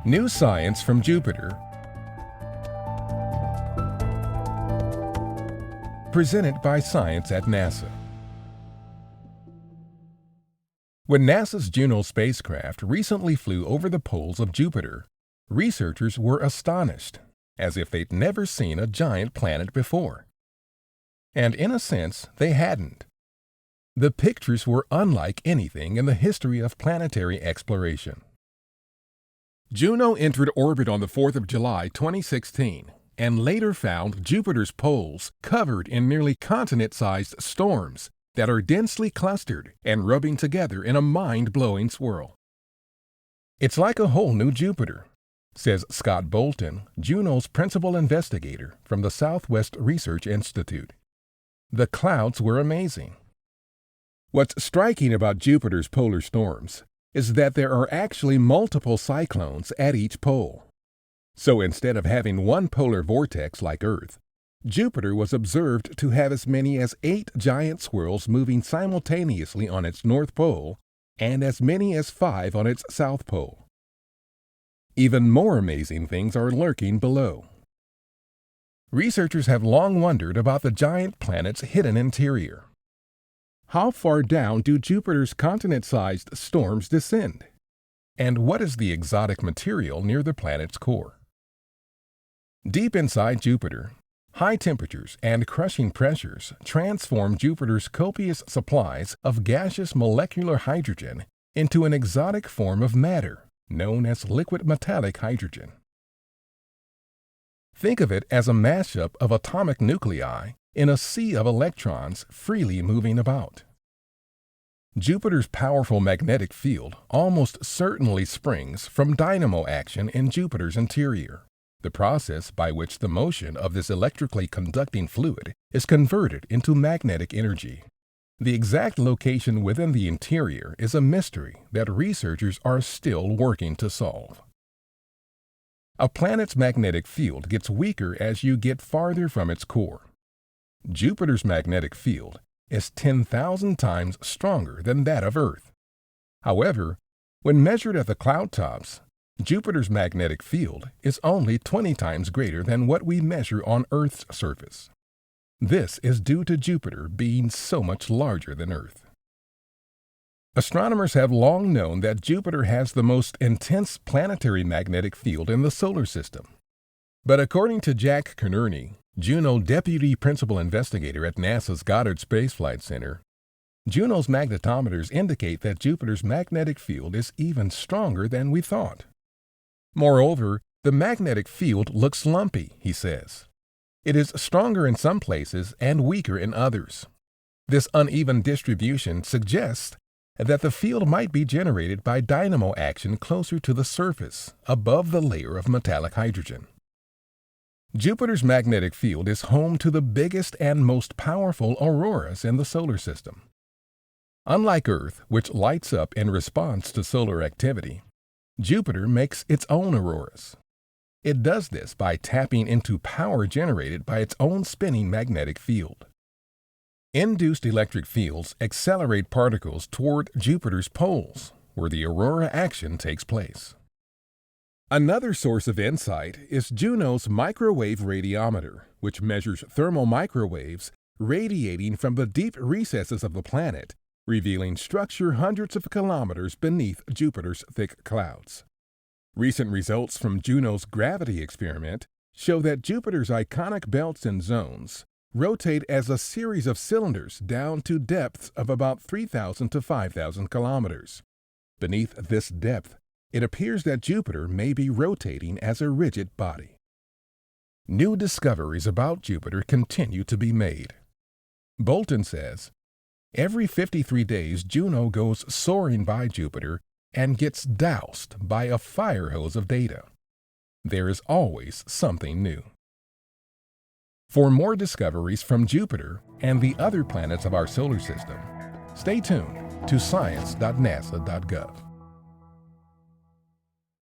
New science from Jupiter. Presented by Science at NASA. When NASA's Juno spacecraft recently flew over the poles of Jupiter, researchers were astonished, as if they'd never seen a giant planet before. And in a sense, they hadn't. The pictures were unlike anything in the history of planetary exploration. Juno entered orbit on the 4th of July 2016 and later found Jupiter's poles covered in nearly continent-sized storms that are densely clustered and rubbing together in a mind-blowing swirl. "It's like a whole new Jupiter," says Scott Bolton, Juno's principal investigator from the Southwest Research Institute. "The clouds were amazing." What's striking about Jupiter's polar storms is that there are actually multiple cyclones at each pole. So instead of having one polar vortex like Earth, Jupiter was observed to have as many as 8 giant swirls moving simultaneously on its north pole and as many as 5 on its south pole. Even more amazing things are lurking below. Researchers have long wondered about the giant planet's hidden interior. How far down do Jupiter's continent-sized storms descend? And what is the exotic material near the planet's core? Deep inside Jupiter, high temperatures and crushing pressures transform Jupiter's copious supplies of gaseous molecular hydrogen into an exotic form of matter known as liquid metallic hydrogen. Think of it as a mashup of atomic nuclei in a sea of electrons freely moving about. Jupiter's powerful magnetic field almost certainly springs from dynamo action in Jupiter's interior, the process by which the motion of this electrically conducting fluid is converted into magnetic energy. The exact location within the interior is a mystery that researchers are still working to solve. A planet's magnetic field gets weaker as you get farther from its core. Jupiter's magnetic field is 10,000 times stronger than that of Earth. However, when measured at the cloud tops, Jupiter's magnetic field is only 20 times greater than what we measure on Earth's surface. This is due to Jupiter being so much larger than Earth. Astronomers have long known that Jupiter has the most intense planetary magnetic field in the solar system. But according to Jack Kernerney, Juno Deputy Principal Investigator at NASA's Goddard Space Flight Center, Juno's magnetometers indicate that Jupiter's magnetic field is even stronger than we thought. Moreover, the magnetic field looks lumpy, he says. It is stronger in some places and weaker in others. This uneven distribution suggests that the field might be generated by dynamo action closer to the surface, above the layer of metallic hydrogen. Jupiter's magnetic field is home to the biggest and most powerful auroras in the solar system. Unlike Earth, which lights up in response to solar activity, Jupiter makes its own auroras. It does this by tapping into power generated by its own spinning magnetic field. Induced electric fields accelerate particles toward Jupiter's poles, where the aurora action takes place. Another source of insight is Juno's microwave radiometer, which measures thermal microwaves radiating from the deep recesses of the planet, revealing structure hundreds of kilometers beneath Jupiter's thick clouds. Recent results from Juno's gravity experiment show that Jupiter's iconic belts and zones rotate as a series of cylinders down to depths of about 3,000 to 5,000 kilometers. Beneath this depth, it appears that Jupiter may be rotating as a rigid body. New discoveries about Jupiter continue to be made. Bolton says, "Every 53 days, Juno goes soaring by Jupiter and gets doused by a fire hose of data. There is always something new." For more discoveries from Jupiter and the other planets of our solar system, stay tuned to science.nasa.gov.